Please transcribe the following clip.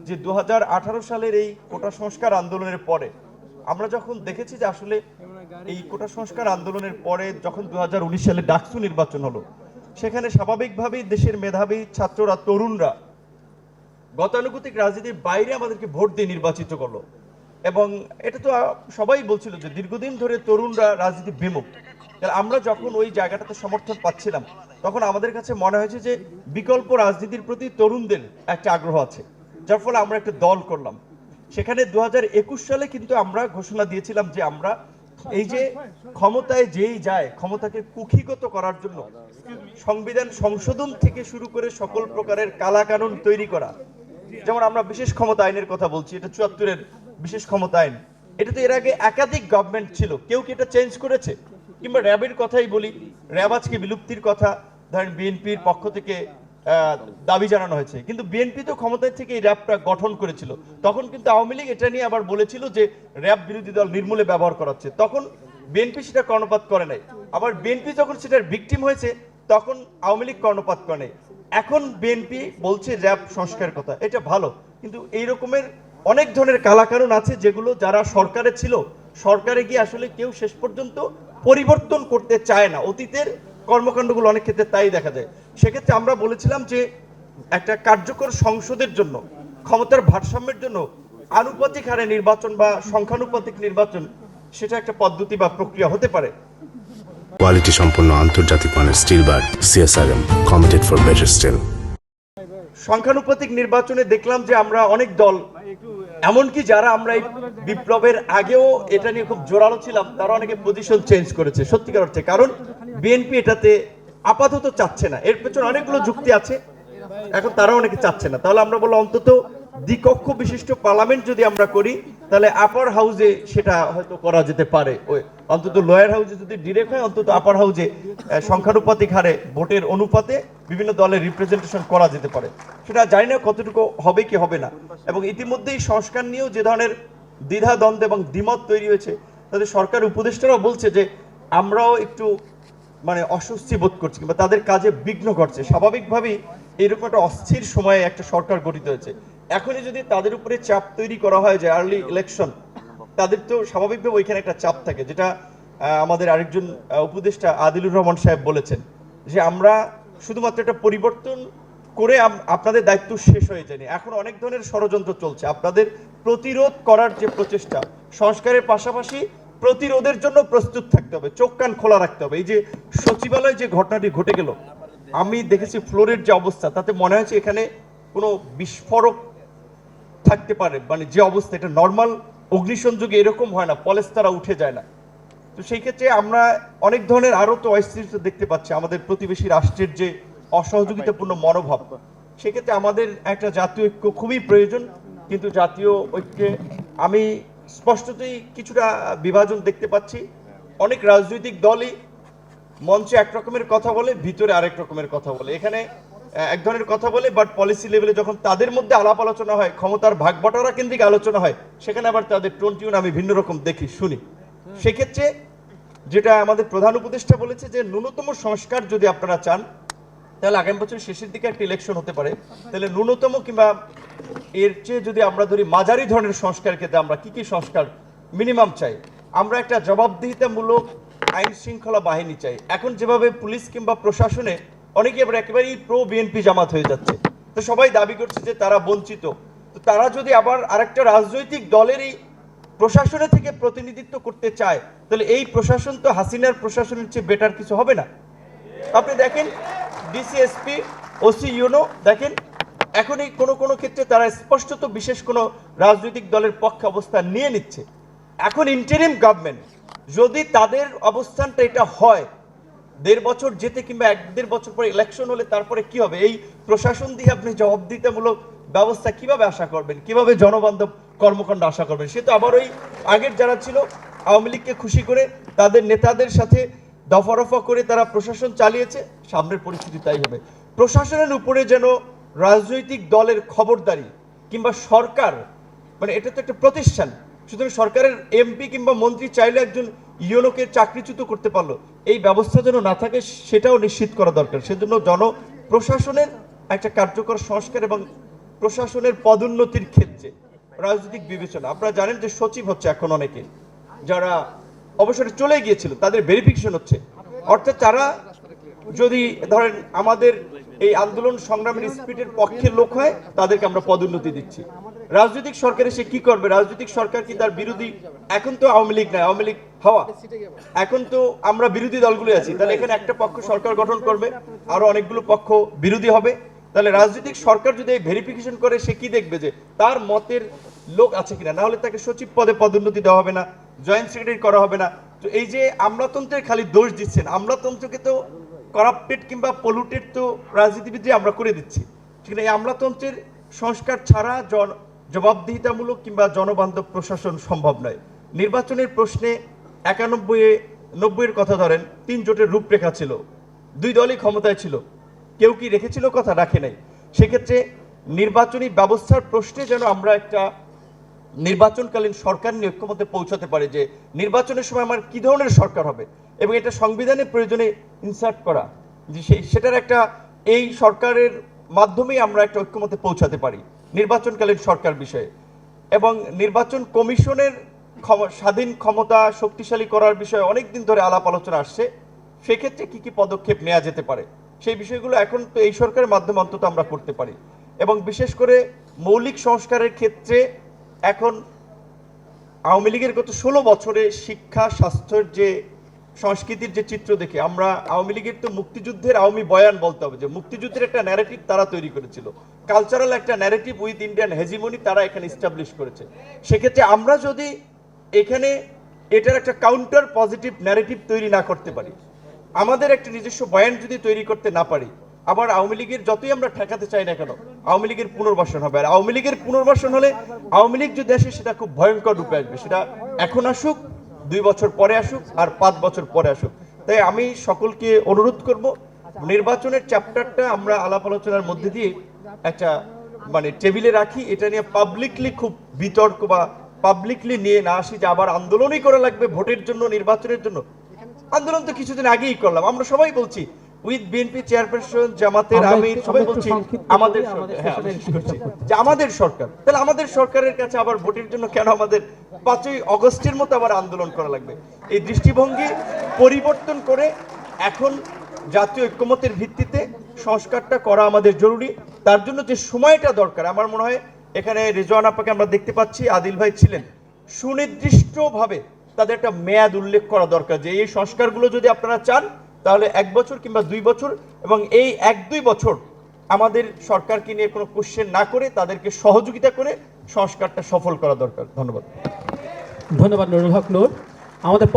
যে 2018 সালের এই কোটা সংস্কার আন্দোলনের পরে আমরা যখন দেখেছি যে আসলে এই কোটা সংস্কার আন্দোলনের পরে যখন 2019 সালে ডাকসু নির্বাচন হলো, সেখানে স্বাভাবিকভাবেই দেশের মেধাবী ছাত্ররা, তরুণরা গতানুগতিক রাজনীতির বাইরে আমাদেরকে ভোট দিয়ে নির্বাচিত করলো। এবং এটা তো সবাই বলছিল যে দীর্ঘদিন ধরে তরুণরা রাজনীতি বিমুখ। আমরা যখন ওই জায়গাটাতে সমর্থন পাচ্ছিলাম, তখন আমাদের কাছে মনে হয়েছে যে বিকল্প রাজনীতির প্রতি তরুণদের একটা আগ্রহ আছে, যার ফলে আমরা একটা দল করলাম। সেখানে 2021 সালে কিন্তু আমরা ঘোষণা দিয়েছিলাম যে আমরা এই যে ক্ষমতায় যেই যায়, ক্ষমতাকে কুক্ষিগত করার জন্য সংবিধান সংশোধন থেকে শুরু করে সকল প্রকারের কালাকানুন তৈরি করা, যেমন আমরা বিশেষ ক্ষমতা আইনের কথা বলছি, এটা 74-এর বিশেষ ক্ষমতা আইন। এটা তো এর আগে একাধিক গভর্নমেন্ট ছিল, কেউ কি এটা চেঞ্জ করেছে? কিংবা র্যাবের কথাই বলি, র্যাব আজকে বিলুপ্তির কথা ধরেন বিএনপির পক্ষ থেকে দাবি জানানো হয়েছে, কিন্তু বিএনপি তো ক্ষমতায় থেকে এই র্যাবটা গঠন করেছিল। তখন কিন্তু আওয়ামী লীগ এটা নিয়ে আবার বলেছিল যে র্যাব বিরোধী দল নির্মূলে ব্যবহার করাচ্ছে, তখন বিএনপি সেটা কর্ণপাত করে নাই। আবার বিএনপি যখন সেটার ভিকটিম হয়েছে, তখন আওয়ামী লীগ কর্ণপাত করে নাই। এখন বিএনপি বলছে র্যাব সংস্কার কথা, এটা ভালো, কিন্তু এই রকমের অনেক ধরনের কালাকানুন আছে যেগুলো যারা সরকারে ছিল, সরকারে গিয়ে আসলে কেউ শেষ পর্যন্ত পরিবর্তন করতে চায় না। অতীতের কর্মকাণ্ডগুলো অনেক ক্ষেত্রে তাই দেখা যায়। সেক্ষেত্রে আমরা বলেছিলাম যে একটা কার্যকর সংসদের জন্য, ক্ষমতার ভারসাম্যের জন্য আনুপাতিক হারে নির্বাচন বা সংখ্যানুপাতিক নির্বাচন, সেটা একটা পদ্ধতি বা প্রক্রিয়া হতে পারে। কোয়ালিটি সম্পন্ন আন্তর্জাতিক মানের steel bar CSRM, committed for better steel. সংখ্যানুপাতিক নির্বাচনে দেখলাম যে আমরা অনেক দল, এমনকি যারা আমরা এই বিপ্লবের আগেও এটা নিয়ে খুব জোরালো ছিলাম, তারা অনেকে পজিশন চেঞ্জ করেছে সত্যিকার অর্থে, কারণ বিএনপি এটাতে আপাতত চাচ্ছে না। এর পেছনে অনেকগুলো যুক্তি আছে, এখন তারা অনেকে চাচ্ছে না। তাহলে আমরা বললাম অন্তত দ্বিকক্ষ বিশিষ্ট পার্লামেন্ট যদি আমরা করি, তাহলে আপার হাউজে সেটা হয়তো করা যেতে পারে। ওই অন্তত লোয়ার হাউজে যদি ডিরেক্ট হয়, অন্তত আপার হাউজে সংখ্যানুপাতিক হারে ভোটের অনুপাতে বিভিন্ন দলের রিপ্রেজেন্টেশন করা যেতে পারে। সেটা জানি না কতটুকু হবে কি হবে না। এবং ইতিমধ্যেই সংস্কার নিয়েও যে ধরনের দ্বিধা দ্বন্দ্ব এবং দ্বিমত তৈরি হয়েছে, তাদের সরকার উপদেষ্টারাও বলছে যে আমরাও একটু অস্বস্তি বোধ করছি, কিংবা তাদের কাজে বিঘ্ন ঘটছে। স্বাভাবিকভাবেই এরকম একটা অস্থির সময়ে একটা সরকার গঠিত হয়েছে। এখনই যদি তাদের উপরে চাপ তৈরি করা হয় যে আর্লি ইলেকশন, তাদের তো স্বাভাবিকভাবে ওইখানে একটা চাপ থাকে, যেটা আমাদের আরেকজন উপদেষ্টা আদিলুর রহমান সাহেব বলেছেন যে আমরা শুধুমাত্র একটা পরিবর্তন করে আপনাদের দায়িত্ব শেষ হয়ে যায়নি, এখন অনেক ধরনের ষড়যন্ত্র চলছে। আপনাদের প্রতিরোধ করার যে প্রচেষ্টা, সংস্কারের পাশাপাশি প্রতিরোধের জন্য প্রস্তুত থাকতে হবে, চোখ কান খোলা রাখতে হবে। এই যে সচিবালয়ে যে ঘটনাটি ঘটে গেল, আমি দেখেছি ফ্লোরের যে অবস্থা, তাতে মনে হয়েছে এখানে কোনো বিস্ফোরক থাকতে পারে। যে অবস্থা, এটা নর্মাল অগ্নিসংযোগে এরকম হয় না, পলেস্তারা উঠে যায় না। তো সেই ক্ষেত্রে আমরা অনেক ধরনের আরো তো অস্থিরতা দেখতে পাচ্ছি, আমাদের প্রতিবেশী রাষ্ট্রের যে অসহযোগিতাপূর্ণ মনোভাব। সেক্ষেত্রে আমাদের একটা জাতীয় ঐক্য খুবই প্রয়োজন, কিন্তু জাতীয় ঐক্যে আমি স্পষ্টতই কিছুটা বিভাজন দেখতে পাচ্ছি। অনেক রাজনৈতিক দলই মঞ্চে এক রকমের কথা বলে, ভিতরে আরেক রকমের কথা বলে। এখানে এক ধরনের কথা বলে, বাট পলিসি লেভেলে যখন তাদের মধ্যে আলাপ আলোচনা হয়, ক্ষমতার ভাগ বটোয়ারা কেন্দ্রিক আলোচনা হয়, সেখানে আবার তাদের টোন টিউন আমি ভিন্ন রকম দেখি, শুনি। সেক্ষেত্রে যেটা আমাদের প্রধান উপদেষ্টা বলেছে যে ন্যূনতম সংস্কার যদি আপনারা চান, তাহলে আগামী বছর শেষের দিকে একটা ইলেকশন হতে পারে। তাহলে ন্যূনতম কিংবা এর চেয়ে যদি আমরা ধরি মাঝারি ধরনের সংস্কার ক্ষেত্রে আমরা কি কি সংস্কার মিনিমাম চাই? আমরা একটা জবাবদিহিতামূলক আইন শৃঙ্খলা বাহিনী চাই। এখন যেভাবে পুলিশ কিংবা প্রশাসনে অনেকে এবার একেবারেই প্রো বিএনপি জামাত হয়ে যাচ্ছে, তো সবাই দাবি করছে যে তারা বঞ্চিত। তো তারা যদি আবার আরেকটা রাজনৈতিক দলেরই প্রশাসনে থেকে প্রতিনিধিত্ব করতে চায়, তাহলে এই প্রশাসন তো হাসিনার প্রশাসনের চেয়ে বেটার কিছু হবে না। আপনি দেখেন ডিসিএসপি, ওসি ইউনো, দেখেন এখনই কোনো ক্ষেত্রে তারা স্পষ্টত বিশেষ কোনো রাজনৈতিক দলের পক্ষে অবস্থান নিয়ে নিচ্ছে। এখন ইন্টারিম গভর্নমেন্ট, যদি তাদের অবস্থানটা এটা হয়, 1.5 বছর যেতে কিংবা 1-1.5 বছর পরে ইলেকশন হলে তারপরে কি হবে? এই প্রশাসন দিয়ে আপনি জবাবদিহিতামূলক ব্যবস্থা কিভাবে আশা করবেন? কিভাবে জনবান্ধব কর্মকাণ্ড আশা করবেন? সে তো আবার ওই আগের যারা ছিল আওয়ামী লীগকে খুশি করে তাদের নেতাদের সাথে দফারফা করে তারা প্রশাসন চালিয়েছে, সামনের পরিস্থিতি তাই হবে। প্রশাসনের উপরে যেন রাজনৈতিক দলের খবরদারি কিংবা সরকার, এটা তো একটা প্রতিষ্ঠান, সুতরাং সরকারের এমপি কিংবা মন্ত্রী চাইলে একজন ইউনোকে চাকরিচ্যুত করতে পারলো, এই ব্যবস্থা যেন না থাকে সেটাও নিশ্চিত করা দরকার। সেজন্য প্রশাসনের একটা কার্যকর সংস্কার এবং প্রশাসনের পদোন্নতির ক্ষেত্রে রাজনৈতিক বিবেচনা, আপনারা জানেন যে সচিব হচ্ছে এখন অনেকে, যারা অবসরে চলে গিয়েছিল তাদের ভেরিফিকেশন হচ্ছে। অর্থাৎ তারা যদি ধরেন আমাদের এই আন্দোলন সংগ্রামের স্পিডের পক্ষে লোক হয়, তাদেরকে আমরা পদোন্নতি দিচ্ছি। রাজনৈতিক সরকার এসে কি করবে? রাজনৈতিক সরকার কি তার বিরোধী? এখন তো আওয়ামী লীগ নাই, আওয়ামী লীগ হওয়া, এখন তো আমরা বিরোধী দলগুলো আছি। তাহলে এখানে একটা পক্ষ সরকার গঠন করবে, আরো অনেকগুলো পক্ষ বিরোধী হবে। তাহলে রাজনৈতিক সরকার যদি ভেরিফিকেশন করে, সে কি দেখবে যে তার মতের লোক আছে কিনা? না হলে তাকে সচিব পদে পদোন্নতি দেওয়া হবে না, জয়েন্ট সেক্রেটারি করা হবে না। তো এই যে আমলাতন্ত্রের খালি দোষ দিচ্ছেন, আমলাতন্ত্রকে তো করাপ্টেড কিংবা পলুটেড তো রাজনীতিবিদরা আমরা করে দিচ্ছি। ঠিক না? এই আমলাতন্ত্রের সংস্কার ছাড়া জবাবদিহিতামূলক কিংবা জনবান্ধব প্রশাসন সম্ভব নয়। নির্বাচনের প্রশ্নে 91-90-এর কথা ধরেন, 3 জোটের রূপরেখা ছিল, 2 দলই ক্ষমতায় ছিল, কেউ কি রেখেছিল কথা? রাখে নাই। সেক্ষেত্রে নির্বাচনী ব্যবস্থার প্রশ্নে যেন আমরা একটা নির্বাচনকালীন সরকার নিয়ে ঐক্যমত্যে পৌঁছাতে পারে যে নির্বাচনের সময় আমার কি ধরনের সরকার হবে, এবং এটা সংবিধানের প্রয়োজনে ইনসার্ট করা, যে সেটার একটা এই সরকারের মাধ্যমেই আমরা একটা ঐক্যমত্যে পৌঁছাতে পারি নির্বাচনকালীন সরকার বিষয়ে। এবং নির্বাচন কমিশনের স্বাধীন ক্ষমতা শক্তিশালী করার বিষয়ে অনেকদিন ধরে আলাপ আলোচনা আসছে। সেক্ষেত্রে কি কি পদক্ষেপ নেওয়া যেতে পারে, সেই বিষয়গুলো এখন তো এই সরকারের মাধ্যমে অন্তত আমরা করতে পারি। এবং বিশেষ করে মৌলিক সংস্কারের ক্ষেত্রে এখন আওয়ামী লীগের গত 16 বছরে শিক্ষা, স্বাস্থ্যের যে সংস্কৃতির যে চিত্র দেখে আমরা আওয়ামী লীগের তো মুক্তিযুদ্ধের আওয়ামী বয়ান বলতে হবে, যে মুক্তিযুদ্ধের একটা ন্যারেটিভ তারা তৈরি করেছিল, কালচারাল একটা ন্যারেটিভ উইথ ইন্ডিয়ান হেজিমনি তারা এখানে এস্টাবলিশ করেছে। সেক্ষেত্রে আমরা যদি এখানে এটার একটা কাউন্টার পজিটিভ ন্যারেটিভ তৈরি না করতে পারি, আমাদের একটা নিজস্ব বয়ান যদি তৈরি করতে না পারি, আবার আওয়ামী লীগের যতই আমরা ঠেকাতে চাই না কেন, আওয়ামী লীগের পুনর্বাসন হবে। আর আওয়ামী লীগের পুনর্বাসন হলে আওয়ামী লীগ যদি আসে সেটা খুব ভয়ঙ্কর রূপে আসবে। সেটা এখন আসুক, 2 বছর পরে আসুক, আর 5 বছর পরে আসুক। তাই আমি সকলকে অনুরোধ করব, নির্বাচনের চ্যাপ্টারটা আমরা আলাপ আলোচনার মধ্যে দিয়ে একটা টেবিলে রাখি, এটা নিয়ে পাবলিকলি খুব বিতর্ক বা পাবলিকলি নিয়ে না আসি যে আবার আন্দোলনই করা লাগবে ভোটের জন্য, নির্বাচনের জন্য। আন্দোলন তো কিছুদিন আগেই করলাম, আমরা সবাই বলছি উইথ বিএনপি চেয়ারপারসন, জামাতের আমির, সবাই বলছি আমাদের যে আমাদের সরকার। তাহলে আমাদের সরকারের কাছে আবার ভোটের জন্য কেন আমাদের 5ই অগস্টের মতো আবার আন্দোলন করা লাগবে? এই দৃষ্টিভঙ্গি পরিবর্তন করে এখন জাতীয় ঐক্যমত্যের ভিত্তিতে সংস্কারটা করা আমাদের জরুরি। তার জন্য যে সময়টা দরকার, আমার মনে হয় এখানে রেজওয়ান আপাকে আমরা দেখতে পাচ্ছি, আদিল ভাই ছিলেন, সুনির্দিষ্টভাবে তাদের একটা মেয়াদ উল্লেখ করা দরকার যে এই সংস্কারগুলো যদি আপনারা চান তাহলে 1 বছর কিংবা 2 বছর, এবং এই 1-2 বছর আমাদের সরকারকে নিয়ে কোনো কোশ্চেন না করে তাদেরকে সহযোগিতা করে সংস্কারটা সফল করা দরকার। ধন্যবাদ। ধন্যবাদ নুরুল হক নূর। আমাদের